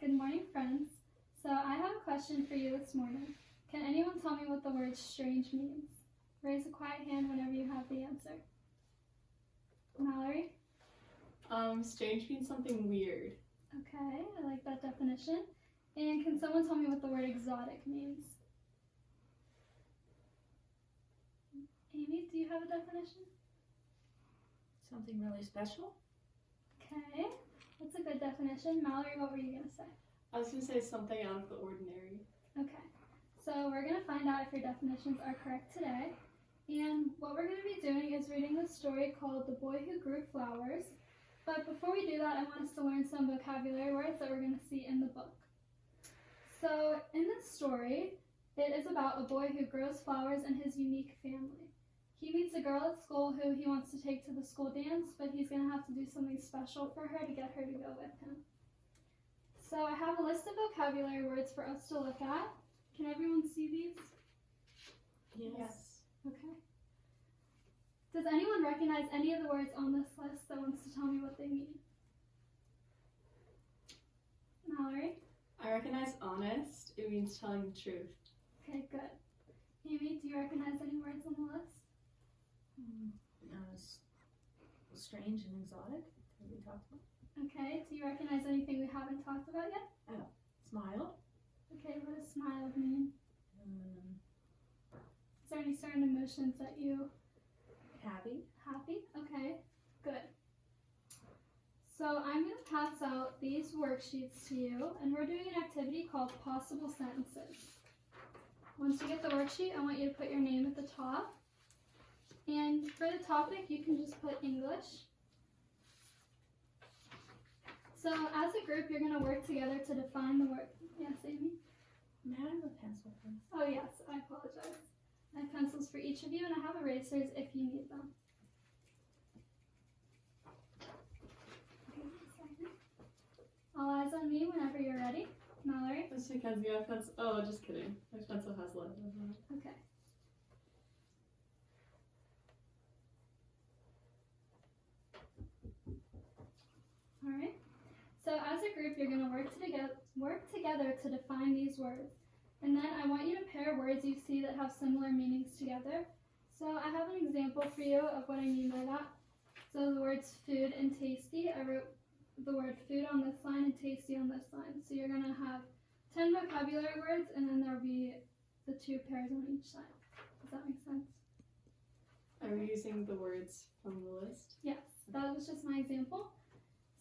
Good morning, friends. So I have a question for you this morning. Can anyone tell me what the word strange means? Raise a quiet hand whenever you have the answer. Mallory? Strange means something weird. Okay, I like that definition. And can someone tell me what the word exotic means? Amy, do you have a definition? Something really special? Okay, that's a good definition. Mallory, what were you going to say? I was going to say something out of the ordinary. Okay, so we're going to find out if your definitions are correct today. And what we're going to be doing is reading the story called The Boy Who Grew Flowers. But before we do that, I want us to learn some vocabulary words that we're going to see in the book. So in this story, it is about a boy who grows flowers in his unique family. He meets a girl at school who he wants to take to the school dance, but he's going to have to do something special for her to get her to go with him. So I have a list of vocabulary words for us to look at. Can everyone see these? Yes. Okay. Does anyone recognize any of the words on this list that wants to tell me what they mean? Mallory? I recognize honest. It means telling the truth. Okay, good. Amy, do you recognize any words on the list? Strange and exotic. Have we talked about? Okay, do you recognize anything we haven't talked about yet? Smile. Okay, what does smile mean? Um, Is there any certain emotions that you happy. happy? Okay, good. So I'm going to pass out these worksheets to you, and we're doing an activity called Possible Sentences. Once you get the worksheet, I want you to put your name at the top. And for the topic, you can just put English. So as a group, you're going to work together to define the word. Yes, Amy? May I have a pencil, please? Oh yes, I apologize. I have pencils for each of you, and I have erasers if you need them. Okay, just a second. All eyes on me whenever you're ready. Mallory? That's because you have pencil. Oh, just kidding. My pencil has lead. Okay. All right. So as a group, you're going to work together to define these words. And then I want you to pair words you see that have similar meanings together. So I have an example for you of what I mean by that. So the words food and tasty, I wrote the word food on this line and tasty on this line. So you're going to have 10 vocabulary words, and then there'll be the two pairs on each side. Does that make sense? Are we using the words from the list? Yes, that was just my example.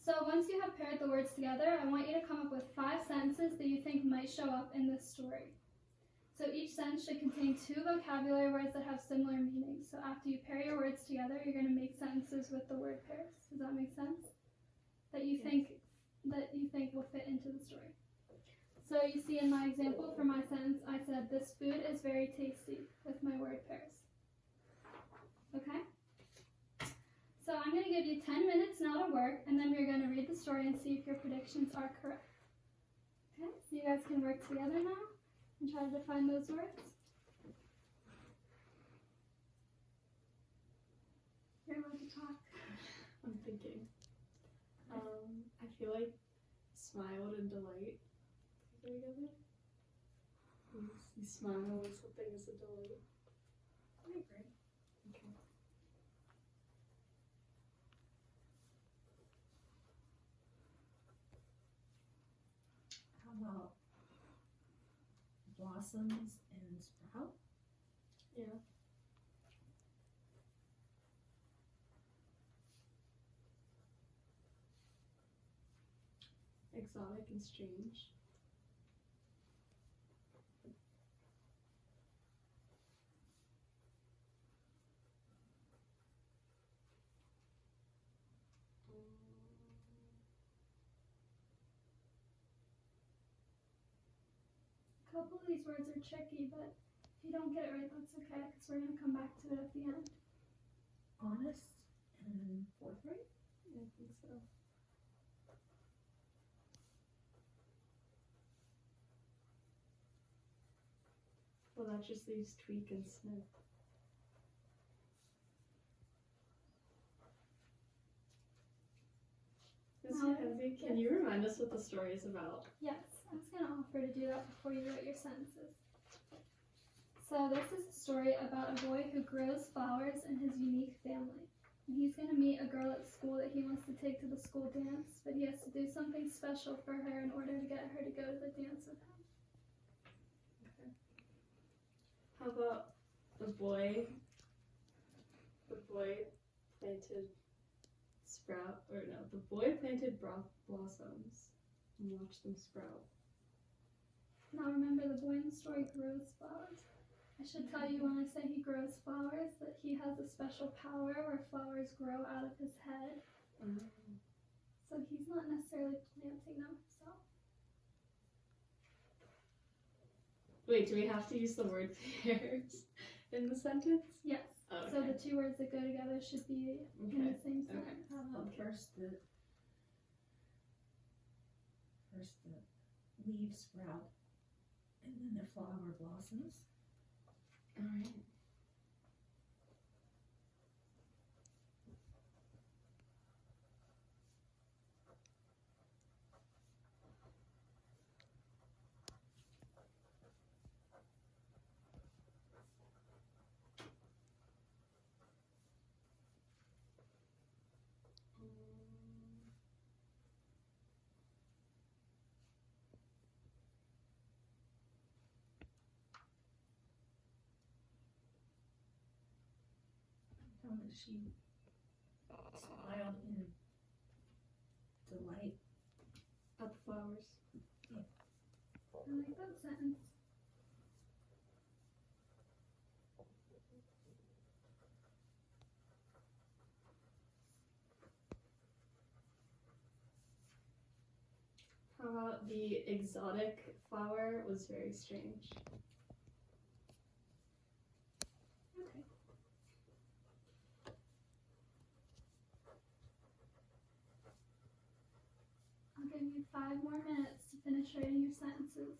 So once you have paired the words together, I want you to come up with 5 sentences that you think might show up in this story. So each sentence should contain 2 vocabulary words that have similar meanings. So after you pair your words together, you're going to make sentences with the word pairs. Does that make sense? That you think will fit into the story. So you see in my example for my sentence, I said, this food is very tasty with my word pairs. Okay? So I'm going to give you 10 minutes now to work, and then we're going to read the story and see if your predictions are correct. Okay, so you guys can work together now and try to define those words. You're allowed to talk. I'm thinking. I feel like smiled and delight go together. You smile when something is a delight. I agree. Okay. How about blossoms and sprout? Yeah. Exotic and strange. A couple of these words are tricky, but if you don't get it right, that's okay, because we're going to come back to it at the end. Honest and forthright? I think so. Well, that just leaves tweak and sniff. This how Mackenzie, can you remind us what the story is about? Yes, I was going to offer to do that before you wrote your sentences. So this is a story about a boy who grows flowers in his unique family. And he's going to meet a girl at school that he wants to take to the school dance, but he has to do something special for her in order to get her to go to the dance with him. How about the boy planted the boy planted blossoms and watched them sprout. Now remember, the boy in the story grows flowers. I should tell you when I say he grows flowers that he has a special power where flowers grow out of his head. So he's not necessarily planting them himself. Wait, do we have to use the word pears in the sentence? Yes. Oh, So okay. the two words that go together should be in the same sentence. How about first the leaves sprout and then the flower blossoms. All right. How much she smiled in delight. At the flowers. I like that sentence. How about the exotic flower was very strange? Okay. I'll give you 5 more minutes to finish writing your sentences.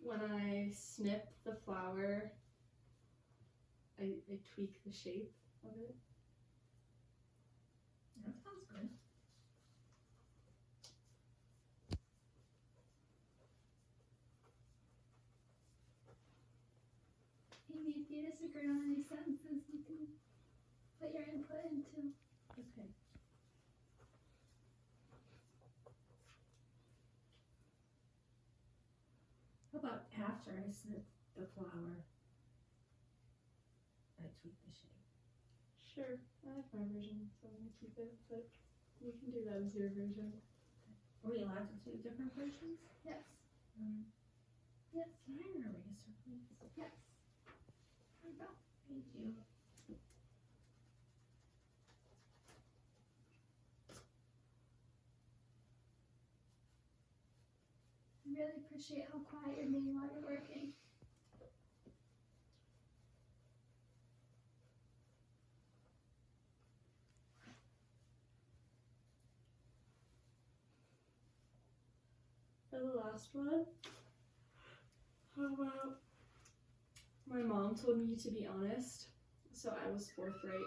When I snip the flower, I tweak the shape of it. That sounds good. Amy, if you disagree on any sentences, you can put your input into. Okay. How about after I snip the flower, I tweak the shape? Sure, I like my version, so I'm gonna keep it, but you can do that as your version. Are we allowed to do different versions? Yes. Yes. Can I have an eraser, please? Yes. There you go. Thank you. I really appreciate how quiet you're being while you're working. For the last one, how about my mom told me to be honest, so I was forthright.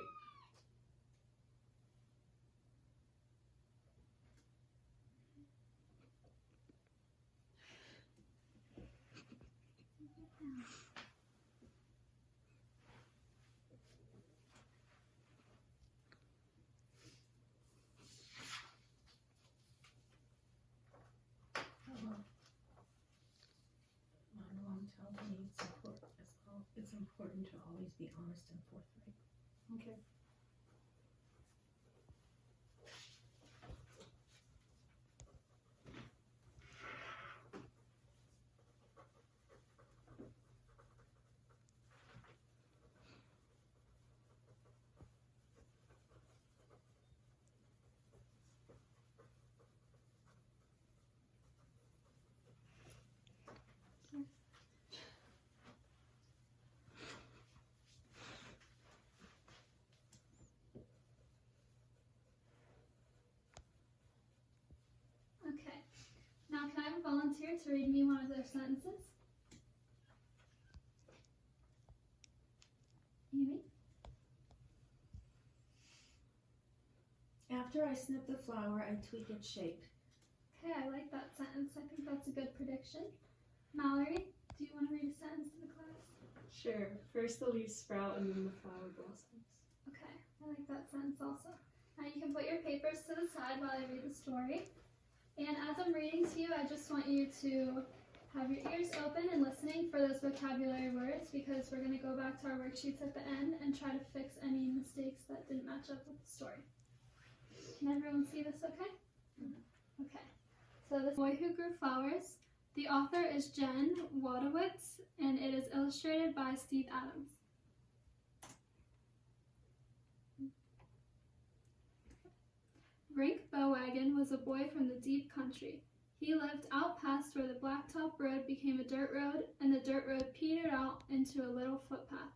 My mom told me it's important to always be honest and forthright. Okay. Okay. Now, can I have a volunteer to read me one of their sentences? After I snip the flower, I tweak its shape. Okay, I like that sentence. I think that's a good prediction. Mallory, do you want to read a sentence to the class? Sure. First the leaves sprout and then the flower blossoms. Okay, I like that sentence also. Now you can put your papers to the side while I read the story. And as I'm reading to you, I just want you to have your ears open and listening for those vocabulary words, because we're going to go back to our worksheets at the end and try to fix any mistakes that didn't match up with the story. Can everyone see this okay? Okay. So The Boy Who Grew Flowers. The author is Jen Wadowitz, and it is illustrated by Steve Adams. Rink Bowwagon was a boy from the deep country. He lived out past where the blacktop road became a dirt road, and the dirt road petered out into a little footpath.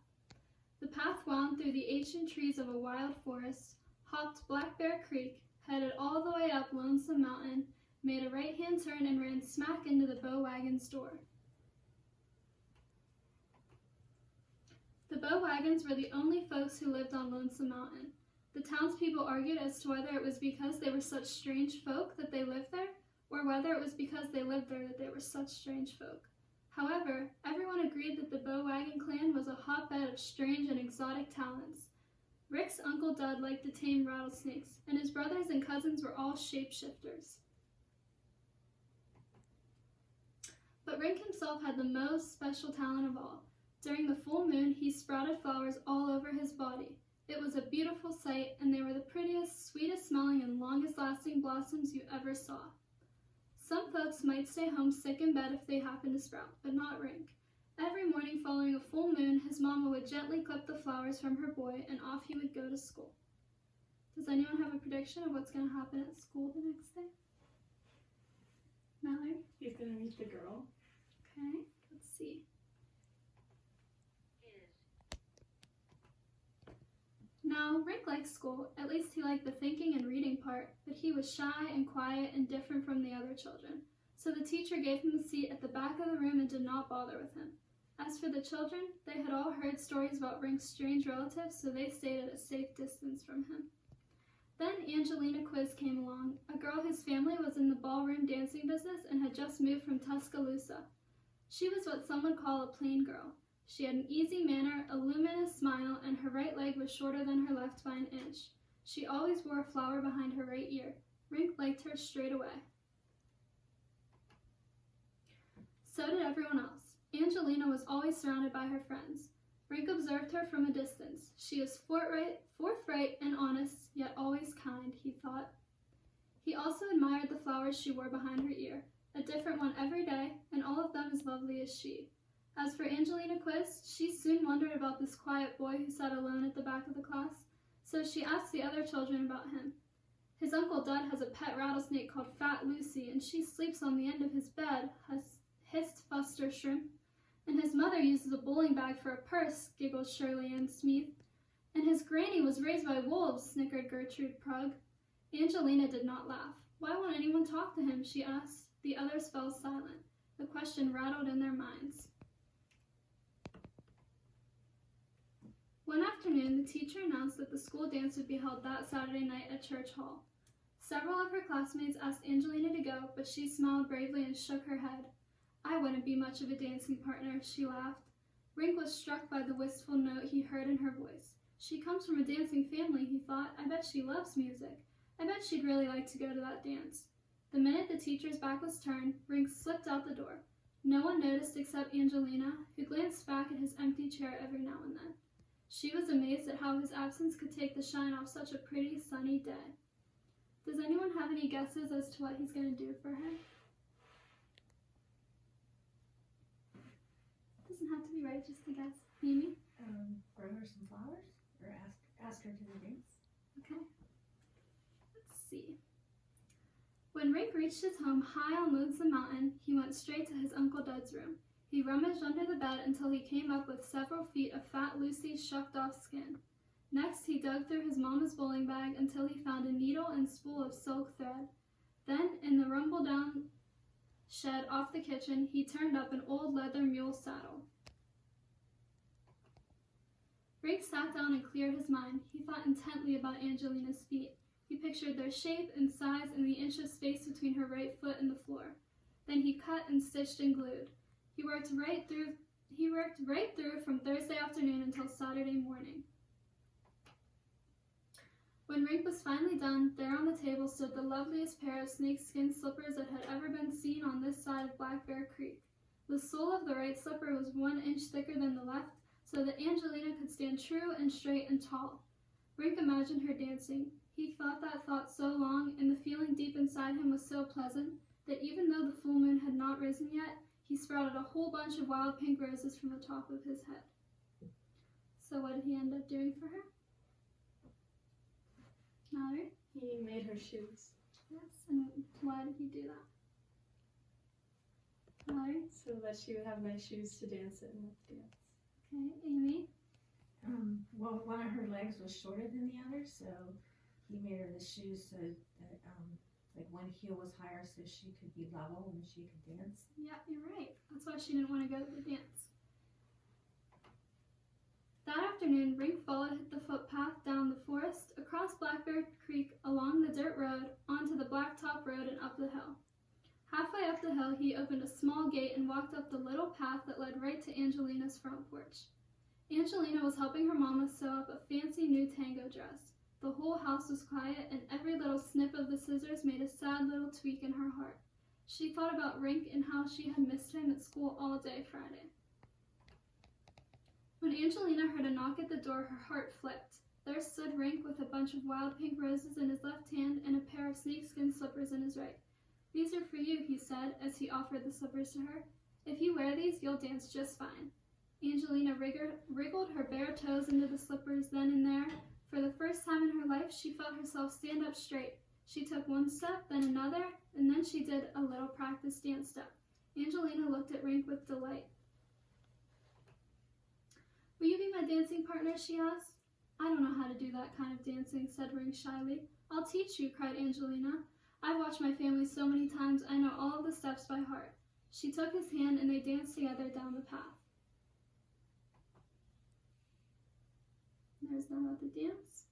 The path wound through the ancient trees of a wild forest, hopped Black Bear Creek, headed all the way up Lonesome Mountain, made a right-hand turn, and ran smack into the Bowwagon's door. The Bowwagons were the only folks who lived on Lonesome Mountain. The townspeople argued as to whether it was because they were such strange folk that they lived there, or whether it was because they lived there that they were such strange folk. However, everyone agreed that the Bowwagon clan was a hotbed of strange and exotic talents. Rick's Uncle Dud liked to tame rattlesnakes, and his brothers and cousins were all shapeshifters. But Rick himself had the most special talent of all. During the full moon, he sprouted flowers all over his body. It was a beautiful sight, and they were the prettiest, sweetest smelling, and longest lasting blossoms you ever saw. Some folks might stay home sick in bed if they happened to sprout, but not Rink. Every morning following a full moon, his mama would gently clip the flowers from her boy, and off he would go to school. Does anyone have a prediction of what's going to happen at school the next day? Mallory? He's gonna meet the girl. Okay, let's see. Now, Rick liked school. At least he liked the thinking and reading part, but he was shy and quiet and different from the other children. So the teacher gave him a seat at the back of the room and did not bother with him. As for the children, they had all heard stories about Rink's strange relatives, so they stayed at a safe distance from him. Then Angelina Quiz came along, a girl whose family was in the ballroom dancing business and had just moved from Tuscaloosa. She was what some would call a plain girl. She had an easy manner, a luminous smile, and her right leg was shorter than her left by an inch. She always wore a flower behind her right ear. Rink liked her straight away. So did everyone else. Angelina was always surrounded by her friends. Rink observed her from a distance. She is forthright and honest, yet always kind, he thought. He also admired the flowers she wore behind her ear, a different one every day, and all of them as lovely as she. As for Angelina Quiz, she soon wondered about this quiet boy who sat alone at the back of the class, so she asked the other children about him. His Uncle Dud has a pet rattlesnake called Fat Lucy, and she sleeps on the end of his bed, hissed Buster Shrimp. And his mother uses a bowling bag for a purse, giggled Shirley Ann Smith. And his granny was raised by wolves, snickered Gertrude Prugg. Angelina did not laugh. Why won't anyone talk to him, she asked. The others fell silent. The question rattled in their minds. One afternoon, the teacher announced that the school dance would be held that Saturday night at Church Hall. Several of her classmates asked Angelina to go, but she smiled bravely and shook her head. I wouldn't be much of a dancing partner, she laughed. Rink was struck by the wistful note he heard in her voice. She comes from a dancing family, he thought. I bet she loves music. I bet she'd really like to go to that dance. The minute the teacher's back was turned, Rink slipped out the door. No one noticed except Angelina, who glanced back at his empty chair every now and then. She was amazed at how his absence could take the shine off such a pretty, sunny day. Does anyone have any guesses as to what he's going to do for her? Doesn't have to be right, just a guess. Mimi? Grow her some flowers? Or ask her to the dance? Okay. Let's see. When Rink reached his home high on Lonesome Mountain, he went straight to his Uncle Dud's room. He rummaged under the bed until he came up with several feet of Fat Lucy's shucked-off skin. Next, he dug through his mama's bowling bag until he found a needle and spool of silk thread. Then, in the rumble-down shed off the kitchen, he turned up an old leather mule saddle. Rink sat down and cleared his mind. He thought intently about Angelina's feet. He pictured their shape and size and the inch of space between her right foot and the floor. Then he cut and stitched and glued. He worked right through from Thursday afternoon until Saturday morning. When Rink was finally done, there on the table stood the loveliest pair of snakeskin slippers that had ever been seen on this side of Black Bear Creek. The sole of the right slipper was 1 inch thicker than the left, so that Angelina could stand true and straight and tall. Rink imagined her dancing. He thought that thought so long, and the feeling deep inside him was so pleasant, that even though the full moon had not risen yet, he sprouted a whole bunch of wild pink roses from the top of his head. So what did he end up doing for her? Mallory? He made her shoes. Yes, and why did he do that? Mallory? So that she would have nice shoes to dance in with dance. Okay, Amy? Well, one of her legs was shorter than the other, so he made her the shoes so that, like one heel was higher so she could be level and she could dance. Yeah, you're right. That's why she didn't want to go to the dance. That afternoon, Rink followed the footpath down the forest, across Black Bear Creek, along the dirt road, onto the blacktop road and up the hill. Halfway up the hill, he opened a small gate and walked up the little path that led right to Angelina's front porch. Angelina was helping her mama sew up a fancy new tango dress. The whole house was quiet, and every little snip of the scissors made a sad little tweak in her heart. She thought about Rink and how she had missed him at school all day Friday. When Angelina heard a knock at the door, her heart flipped. There stood Rink with a bunch of wild pink roses in his left hand and a pair of snakeskin slippers in his right. "These are for you," he said, as he offered the slippers to her. "If you wear these, you'll dance just fine." Angelina wriggled her bare toes into the slippers then and there. For the first time in her life, she felt herself stand up straight. She took one step, then another, and then she did a little practice dance step. Angelina looked at Rink with delight. "Will you be my dancing partner?" she asked. "I don't know how to do that kind of dancing," said Rink shyly. "I'll teach you," cried Angelina. "I've watched my family so many times, I know all of the steps by heart." She took his hand and they danced together down the path. There's them at the dance.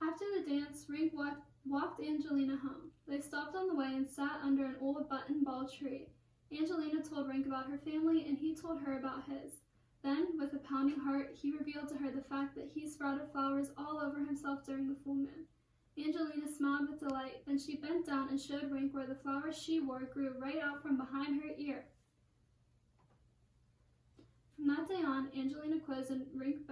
After the dance, Rink walked Angelina home. They stopped on the way and sat under an old button-ball tree. Angelina told Rink about her family, and he told her about his. Then, with a pounding heart, he revealed to her the fact that he sprouted flowers all over himself during the full moon. Angelina smiled with delight. Then she bent down and showed Rink where the flowers she wore grew right out from behind her ear. From that day on, Angelina Quiz and Rink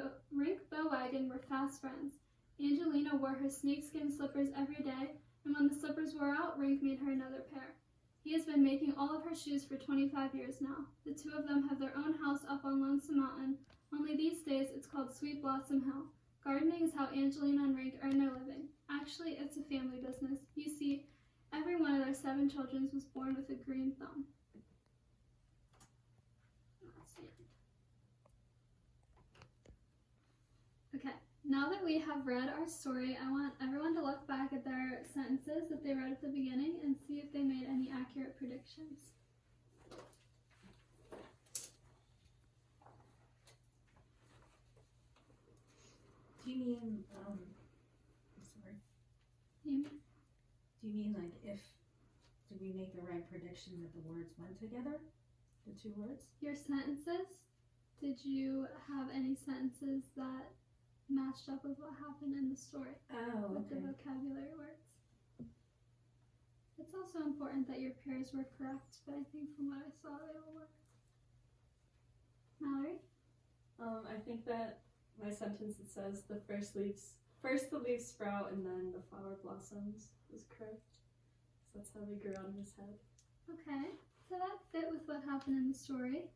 Bowwagon were fast friends. Angelina wore her snakeskin slippers every day, and when the slippers wore out, Rink made her another pair. He has been making all of her shoes for 25 years now. The two of them have their own house up on Lonesome Mountain, only these days it's called Sweet Blossom Hill. Gardening is how Angelina and Rink earn their living. Actually, it's a family business. You see, every one of their 7 children was born with a green thumb. That's the end. Okay, now that we have read our story, I want everyone to look back at their sentences that they read at the beginning and see if they made any accurate predictions. Do you mean, I'm sorry. Amy? Do you mean like did we make the right prediction that the words went together? The 2 words? Your sentences? Did you have any sentences that matched up with what happened in the story Oh, with the vocabulary words? It's also important that your pairs were correct, but I think from what I saw, they all were. Mallory? I think that my sentence that says the first the leaves sprout and then the flower blossoms was correct. So that's how they grew out of his head. Okay, so that fit with what happened in the story.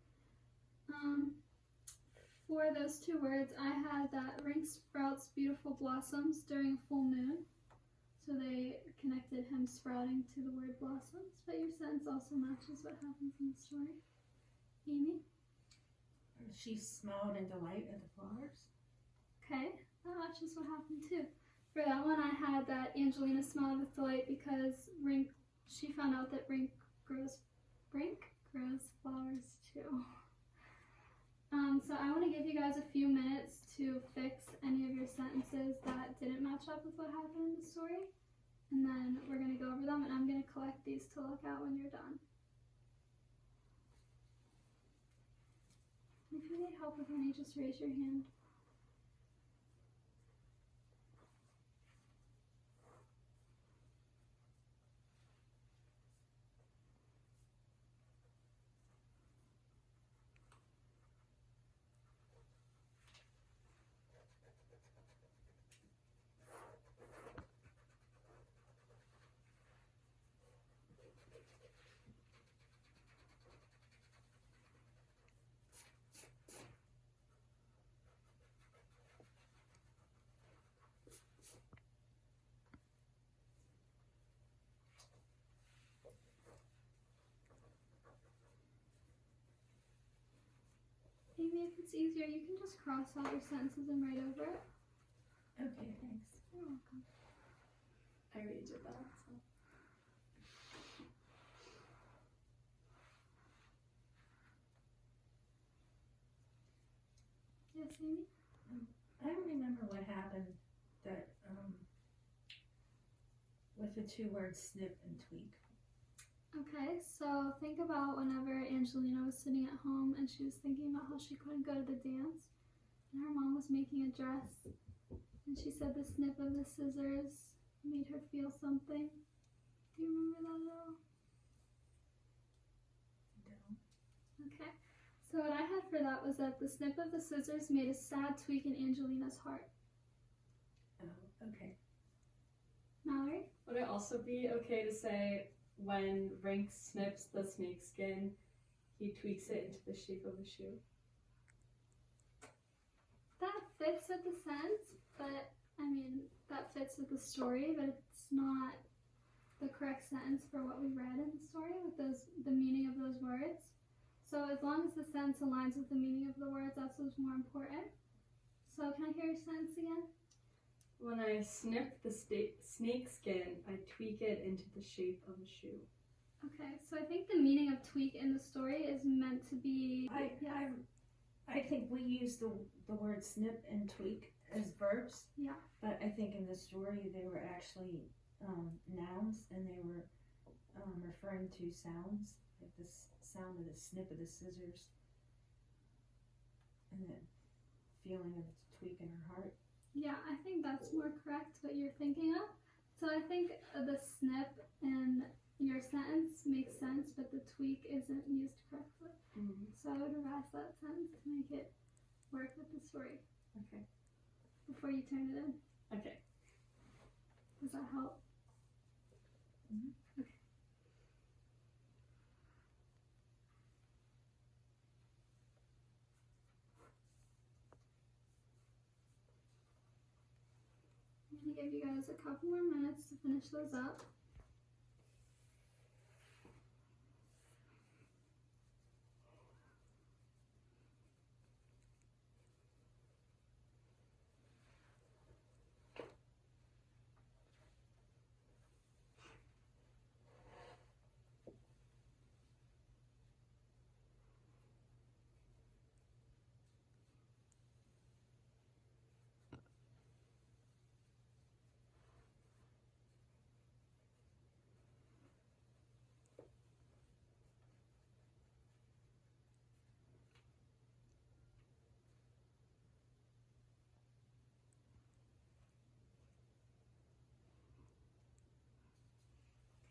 For those 2 words, I had that Rink sprouts beautiful blossoms during a full moon. So they connected him sprouting to the word blossoms, but your sentence also matches what happens in the story. Amy? She smiled in delight at the flowers. Okay, that matches what happened too. For that one, I had that Angelina smiled with delight because she found out that Rink grows flowers too. So I want to give you guys a few minutes to fix any of your sentences that didn't match match up with what happened in the story. And then we're going to go over them, and I'm going to collect these to look at when you're done. If you need help with any, just raise your hand. Maybe if it's easier, you can just cross out your sentences and write over it. Okay, thanks. You're welcome. I already did that. So. Yes, Amy? I don't remember what happened that with the two words snip and tweak. Okay, so think about whenever Angelina was sitting at home and she was thinking about how she couldn't go to the dance, and her mom was making a dress, and she said the snip of the scissors made her feel something. Do you remember that at all? No. Okay, so what I had for that was that the snip of the scissors made a sad tweak in Angelina's heart. Oh, okay. Mallory? Would it also be okay to say when Rink snips the snake skin, he tweaks it into the shape of a shoe? That fits with the sense, but I mean, that fits with the story, but it's not the correct sentence for what we read in the story with the meaning of those words. So as long as the sentence aligns with the meaning of the words, that's what's more important. So can I hear your sentence again? When I snip the snake skin, I tweak it into the shape of a shoe. Okay, so I think the meaning of tweak in the story is meant to be... I think we use the word snip and tweak as verbs. Yeah. But I think in the story they were actually nouns, and they were referring to sounds, like the sound of the snip of the scissors, and the feeling of the tweak in her heart. Yeah, I think that's more correct what you're thinking of. So I think the snip in your sentence makes sense, but the tweak isn't used correctly. Mm-hmm. So I would revise that sentence to make it work with the story Okay. before you turn it in. Okay. Does that help? Mhm. Okay. I'm going to give you guys a couple more minutes to finish those up.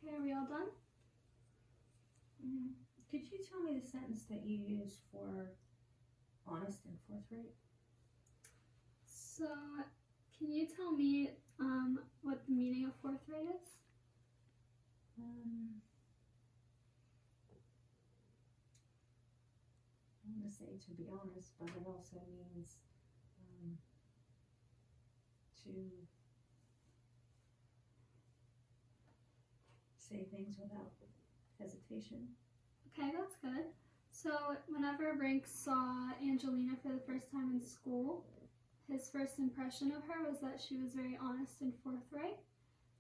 Okay, are we all done? Could you tell me the sentence that you use for honest and forthright? So, can you tell me what the meaning of forthright is? I'm going to say to be honest, but it also means to say things without hesitation. Okay, that's good. So, whenever Rink saw Angelina for the first time in school, his first impression of her was that she was very honest and forthright.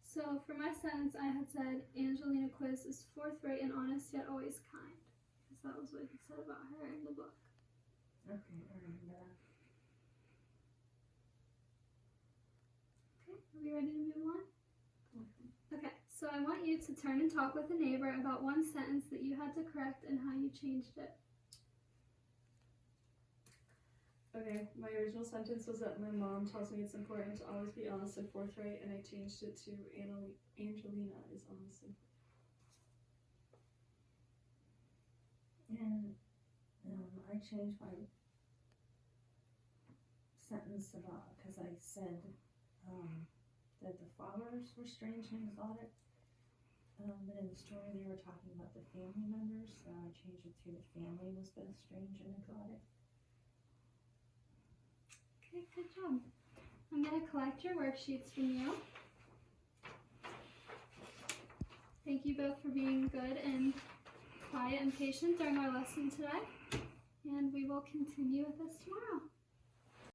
So, for my sentence, I had said, Angelina Quiz is forthright and honest, yet always kind. Because that was what he said about her in the book. Okay, I remember that. Okay, Are we ready to move on? Okay, so I want you to turn and talk with a neighbor about one sentence that you had to correct and how you changed it. Okay, my original sentence was that my mom tells me it's important to always be honest and forthright, and I changed it to Angelina is honest and And I changed my sentence about, because I said that the fathers were strange and exotic. But in the story they were talking about the family members, so I changed it to the family was both strange and exotic. Okay, good job. I'm going to collect your worksheets from you. Thank you both for being good and quiet and patient during our lesson today. And we will continue with this tomorrow.